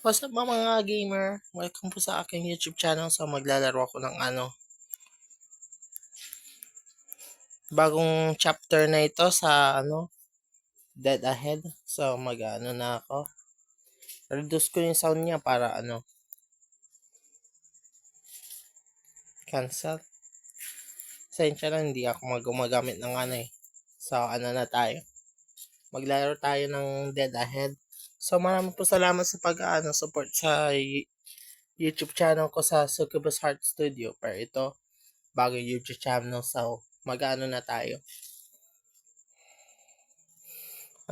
What's up mga gamer? Welcome po sa aking YouTube channel. So maglalaro ako ng bagong chapter na ito sa Dead Ahead. So na ako. Reduce ko yung sound niya para cancel. Sensya lang hindi ako gumagamit ng So na tayo. Maglalaro tayo ng Dead Ahead. So maraming po salamat sa support sa YouTube channel ko sa Succubus Heart Studio. Pero ito, bagong YouTube channel. So na tayo.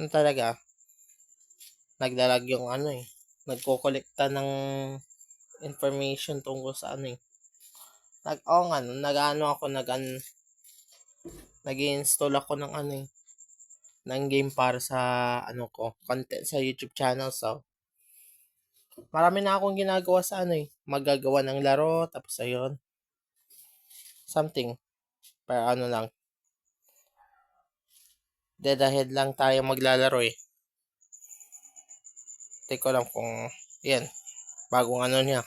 Talaga, naglalag yung nagkokolekta ng information tungkol sa nag-install ako ng ng game para sa content sa YouTube channel. So marami na akong ginagawa sa magagawa ng laro, tapos ayun, something para lang, Dead Ahead lang tayo maglalaro Teko lang kung yan, bagong niya,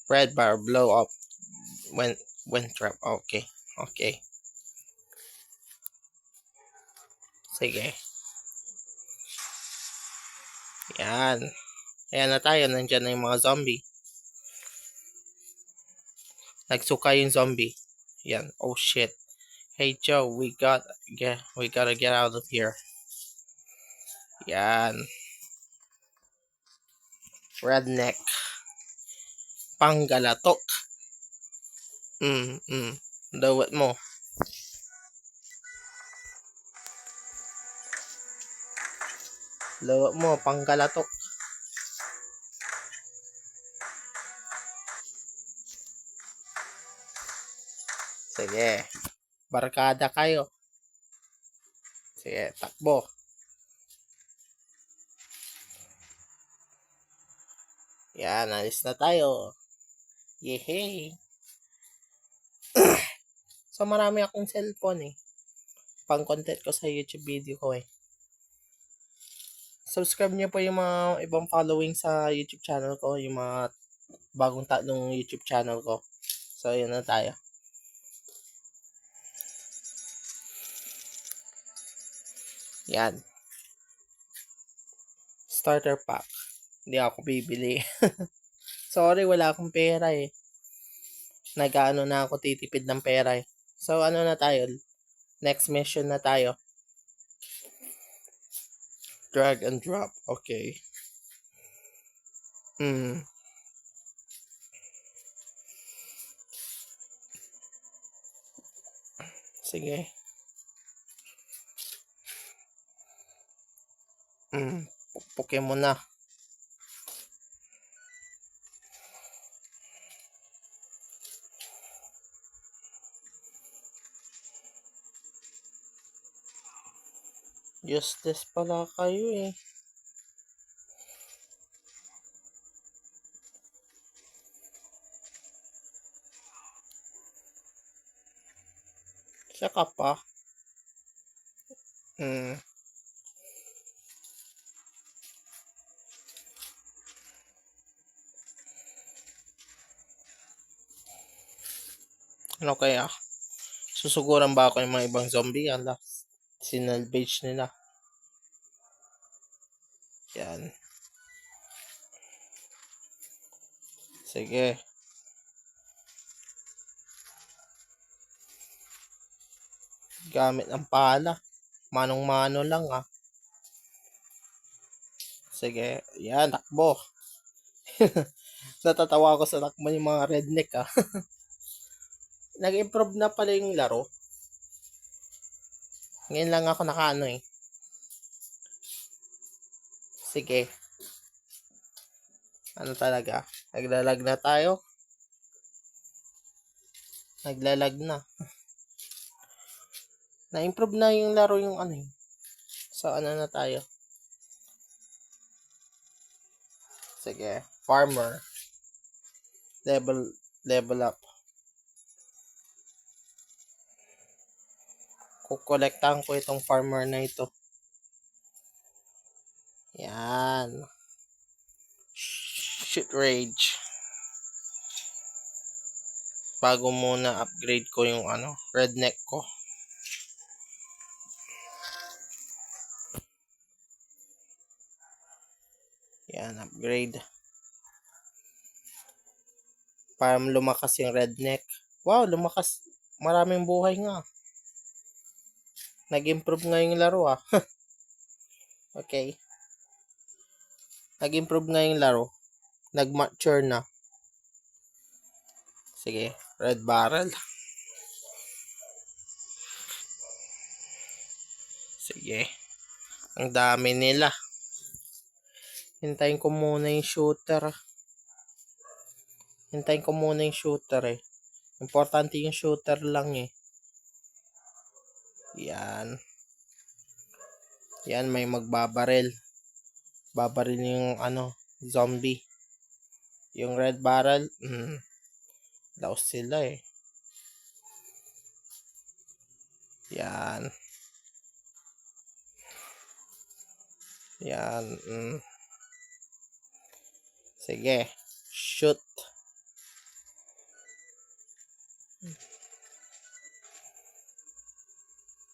red bar blow up when trap. Okay, sige, yan. Ayan na tayo, nandyan na yung mga zombie. Nagsuka yung zombie. Yan, oh shit. Hey Joe, we gotta get out of here. Yan. Redneck. Panggalatok. Dawat mo. Dawat mo, panggalatok. Sige. Barkada kayo. Sige, takbo. Yan, alis na tayo. Yehey. So, marami akong cellphone pang content ko sa YouTube video ko Subscribe niyo po yung mga ibang following sa YouTube channel ko, yung mga bagong tatlong YouTube channel ko. So, yun na tayo. Yan. Starter pack. Hindi ako bibili. Sorry, wala akong pera na ako, titipid ng pera So, na tayo? Next mission na tayo. Drag and drop. Okay. Sige. Pukpukin mo na. Useless pala kayo Siya ka pa. Ano kaya? Susuguran ba ako yung mga ibang zombie? Sinalvage nila. Yan. Sige. Gamit ng pala. Manong-mano lang Sige. Yan, takbo. Natatawa ako sa takbo yung mga redneck Nag-improve na pala yung laro. Ngayon lang ako Sige. Ano talaga? Naglalag na tayo. Naglalag na. Na-improve na yung laro yung So, na tayo? Sige. Farmer. Level up. Kukolektahan ko itong farmer na ito. Yan. Shoot rage. Bago muna upgrade ko yung redneck ko. Yan, upgrade. Para lumakas yung redneck. Wow, lumakas. Maraming buhay nga. Nag-improve nga yung laro Okay. Nag-improve nga yung laro. Nag-mature na. Sige, red barrel. Sige. Ang dami nila. Hintayin ko muna yung shooter. Importante yung shooter lang Yan. Yan, may magbabaril. Babaril yung zombie. Yung red barrel, laos sila Yan. Yan. Sige. Shoot.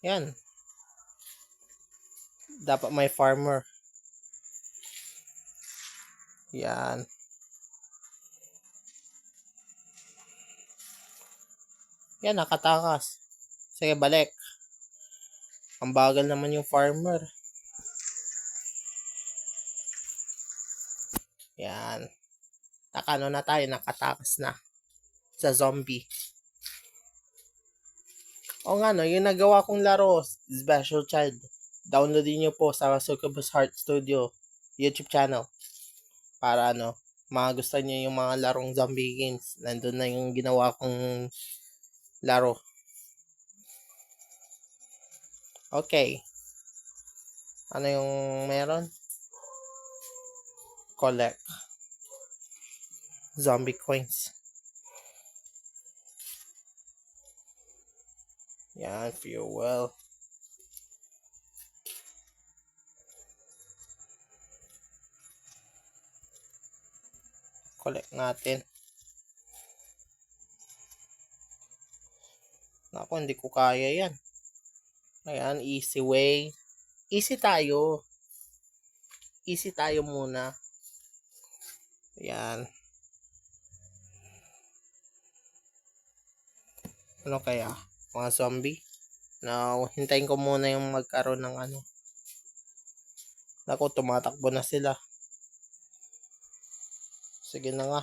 Yan. Dapat may farmer. Yan. Yan, nakatakas. Sige, balik. Ang bagal naman yung farmer. Yan. Na tayo, nakatakas na. Sa zombie. O nga yung nagawa kong laro, Special Child. Downloadin nyo po sa Succubus Heart Studio YouTube channel. Para magustuhan nyo yung mga larong zombie games. Nandun na yung ginawa kong laro. Okay. Ano yung meron? Collect. Zombie coins. Yan, fuel. Collect natin. Naku, hindi ko kaya yan. Ayan, easy way. Easy tayo. Easy tayo muna. Ayan. Ano kaya? Mga zombie? Now, hintayin ko muna yung magkaroon ng Naku, tumatakbo na sila. Sige na nga.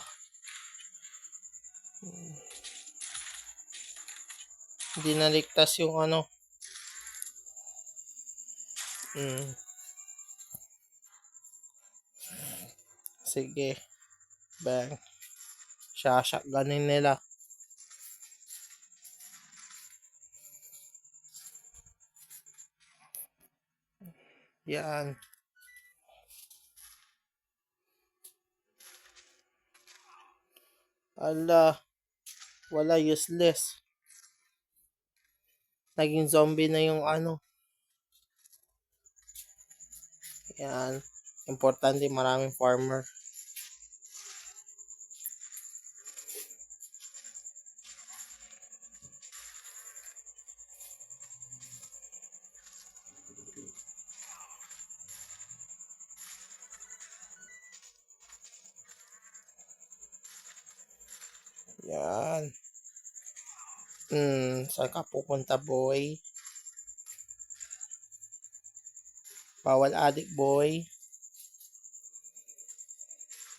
Hindi naligtas yung Sige. Bang. Shotgunin nila. Yan. Ala. Wala, useless. Naging zombie na yung Yan. Importante, maraming farmer. Yan. Saan ka pupunta, boy? Bawal adik, boy.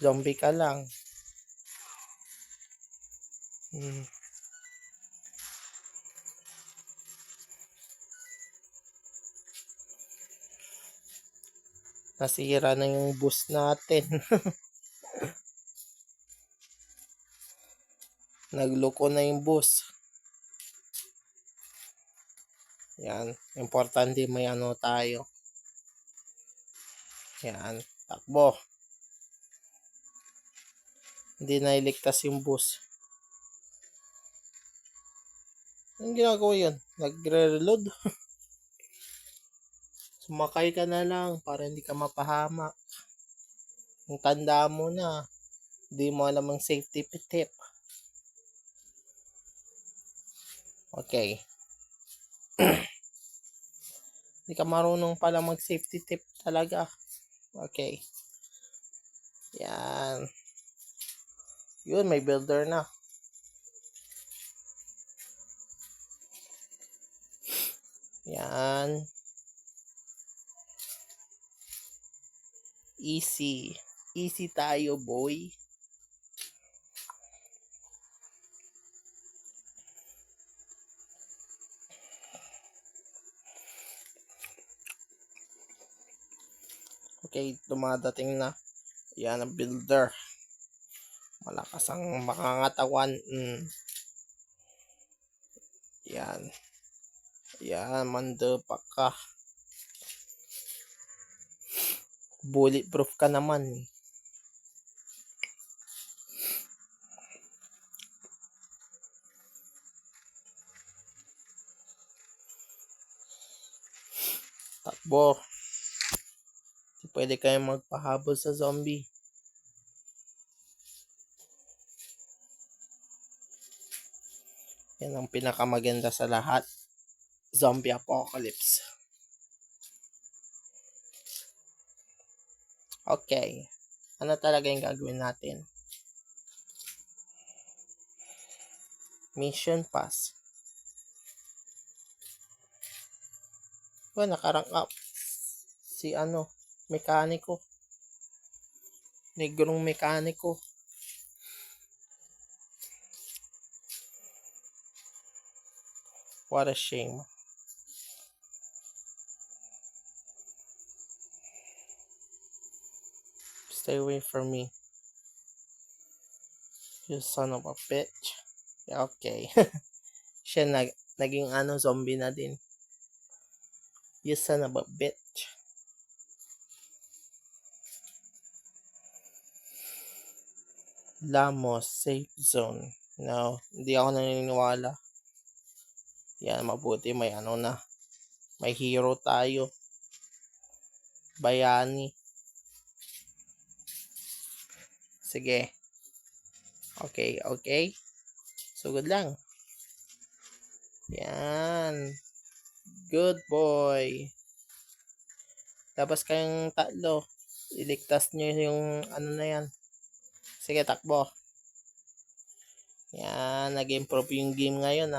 Zombie ka lang. Nasira na yung bus natin. Nagloko na yung bus. Yan. Importante may tayo. Yan. Takbo. Hindi na iligtas yung bus. Anong ginagawa yun? Nagre-reload? Sumakay ka na lang para hindi ka mapahamak. Ang tanda mo na. Di mo alam ang safety tip. Okay. Di ka marunong pala mag safety tip talaga. Okay. Yan. Yun, may builder na. Yan. Easy. Easy tayo, boy. Okay, dumadating na. Yan ang builder. Malakas ang makangatawan. Yan. Yan, mandepak ka. Bulletproof ka naman. Takbo. Pwede kayong magpahabol sa zombie. Yan ang pinakamaganda sa lahat. Zombie apocalypse. Okay. Ano talaga yung gagawin natin? Mission pass. Nakarank up. Si mekaniko. Negrong mekaniko. What a shame. Stay away from me. You son of a bitch. Okay. Siya naging zombie na din. You son of a bitch. Lamos safe zone. No, hindi ako naniniwala. Yan, mabuti may na. May hero tayo. Bayani. Sige. Okay. Sugod lang. Yan. Good boy. Tapos kayong tatlo. Iligtas nyo yung na yan. Sige, takbo. Yan, nag-improve yung game ngayon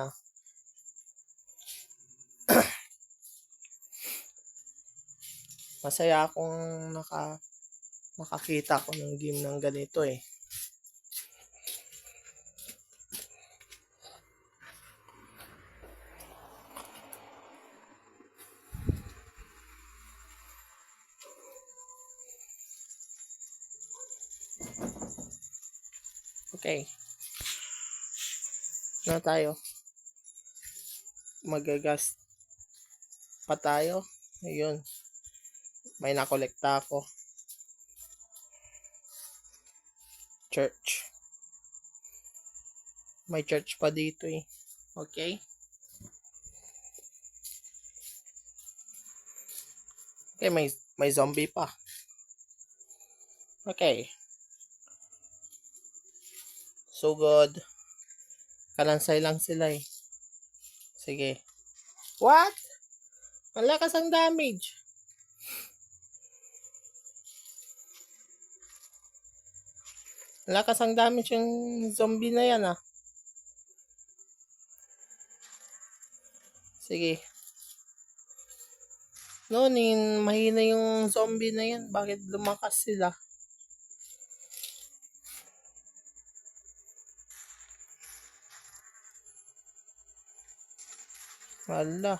Masaya akong nakakita ko ng game ng ganito eh. Okay. Na tayo. Magagas pa tayo. Ayun. May nakolekta ako. Church. May church pa dito eh. Okay. Okay, may zombie pa. Okay. So good. Kalansay lang sila eh. Sige. What? Ang lakas ang damage. Ang lakas ang damage yung zombie na yan Sige. Noon, mahina yung zombie na yan. Bakit lumakas sila? Wala.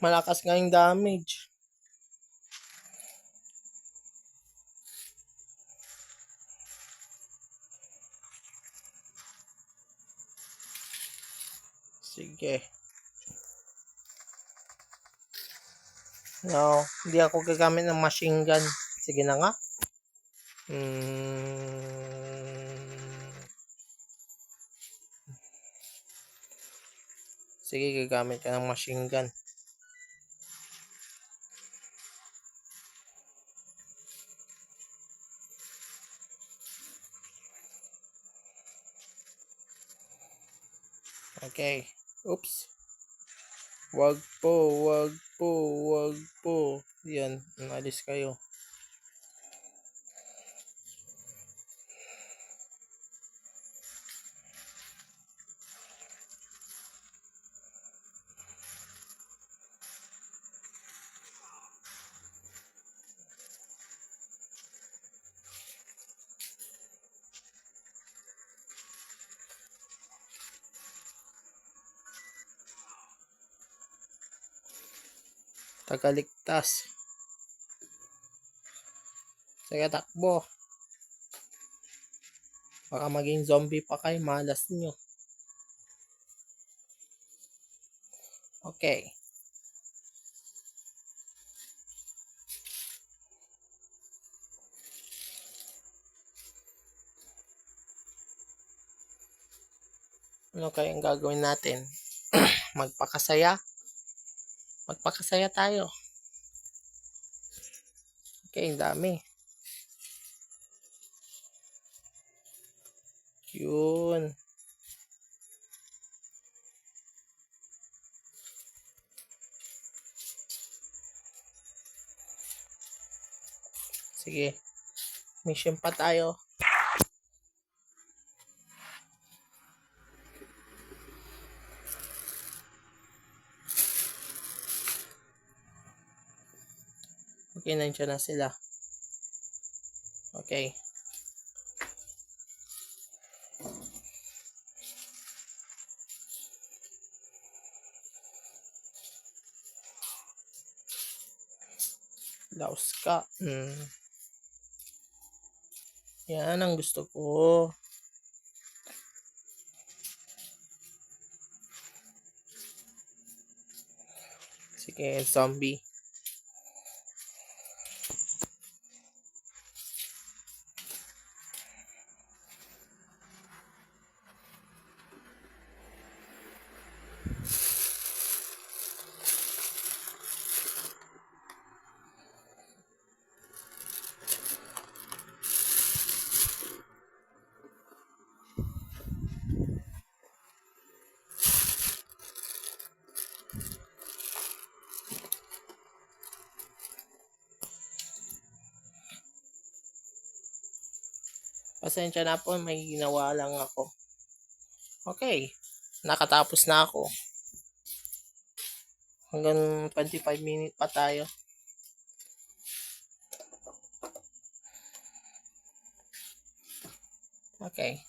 Malakas nga yung damage. Sige. No, hindi ako gagamit ng machine gun. Sige na nga. Sige, gagamit ka ng machine gun. Okay. Oops. Wag po, wag po, wag po. Yan, umalis kayo. Tagaligtas. Sige, takbo. Baka maging zombie pa kayo, malas nyo. Okay. Ano kayang gagawin natin? Magpakasaya? Magpakasaya tayo. Okay, dami. Yun. Sige. Mission pa tayo. Okay, nandiyan na sila. Okay. Laos ka. Yan ang gusto ko. Sige, zombie. Pasensya na po, may ginawa lang ako. Okay, nakatapos na ako. Hanggang 25 minutes pa tayo. Okay.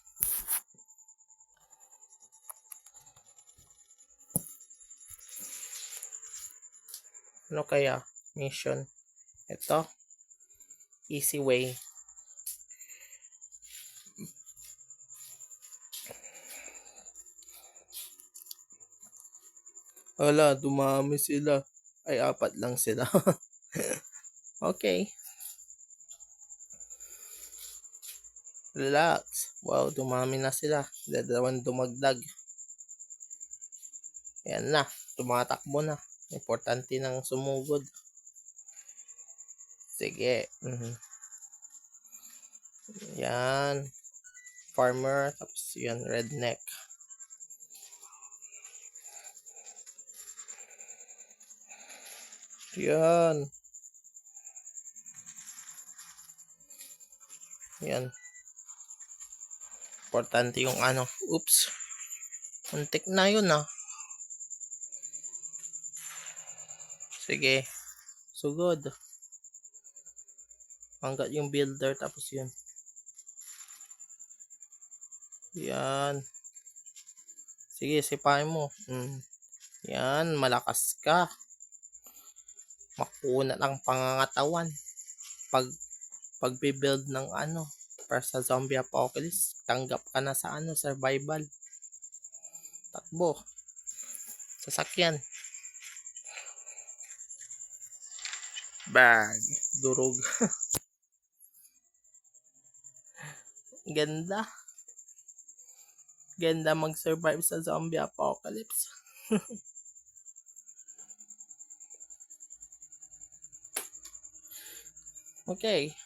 Ano kaya? Mission. Ito. Easy way. Hala, dumami sila. Ay, 4 lang sila. Okay. Relax. Wow, dumami na sila. Dalawang dumagdag. Ayan na. Tumatakbo na. Importante ng sumugod. Sige. Yan. Farmer. Tapos yan, redneck. Yan. Yan. Importante yung ano. Oops. Muntik na yun ah. Sige. Sugod. Hanggat yung builder. Tapos yun. Yan. Sige, sipahin mo. Yan. Malakas ka. Makunat ang pangangatawan. Pagbe-build ng ano. Para sa zombie apocalypse. Tanggap ka na sa ano. Survival. Takbo. Sasakyan. Bag. Durog. Ganda. Ganda mag-survive sa zombie apocalypse. Okay.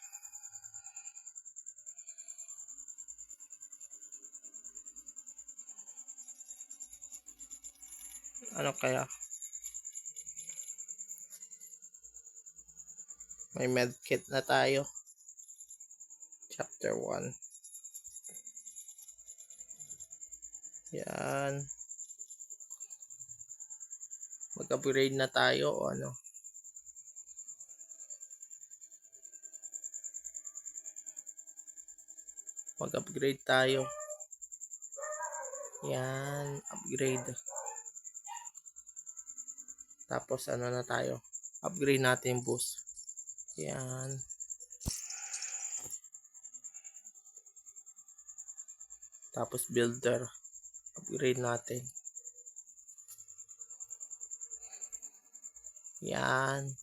Ano kaya? May medkit na tayo. Chapter 1. Yan. Mag-upgrade na tayo o ano? Mag-upgrade tayo. Yan. Upgrade. Tapos ano na tayo? Upgrade natin yung boost. Yan. Tapos builder. Upgrade natin. Yan.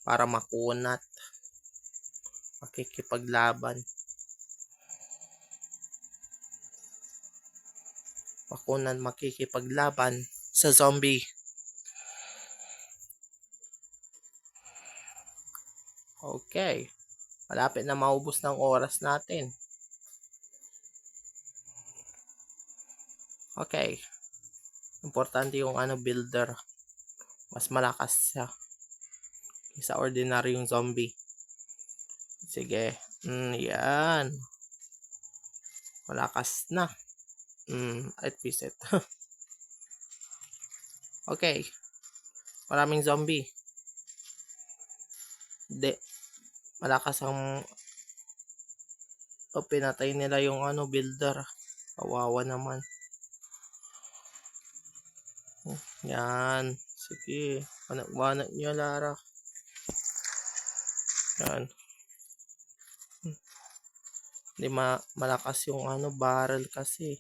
Para makunat. Makikipaglaban. Makunat makikipaglaban sa zombie. Okay. Malapit na maubos ng oras natin. Okay. Importante yung builder. Mas malakas siya sa ordinaryong zombie. Sige. Yan. Malakas na. At visit. Okay. Maraming zombie. Hindi. Malakas ang pinatay nila yung builder. Kawawa naman. Yan. Sige. Wanak nyo, Lara. Yan. Hindi malakas yung barrel kasi.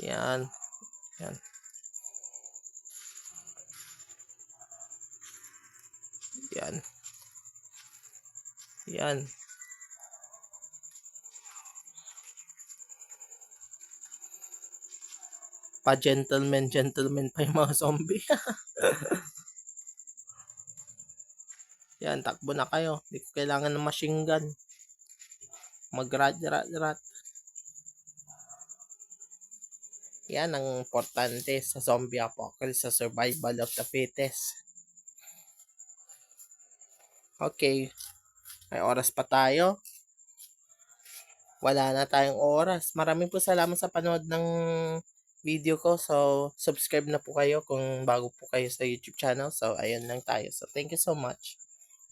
Yan. Yan. Yan. Yan. Pa-gentleman pa yung mga zombie. Yan, takbo na kayo. Hindi ko kailangan ng machine gun. Mag-rat. Yan ang importante sa zombie apocalypse, sa survival of the fittest. Okay. May oras pa tayo. Wala na tayong oras. Maraming po salamat sa panood ng video ko. So, subscribe na po kayo kung bago po kayo sa YouTube channel. So, ayun lang tayo. So, thank you so much.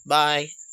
Bye!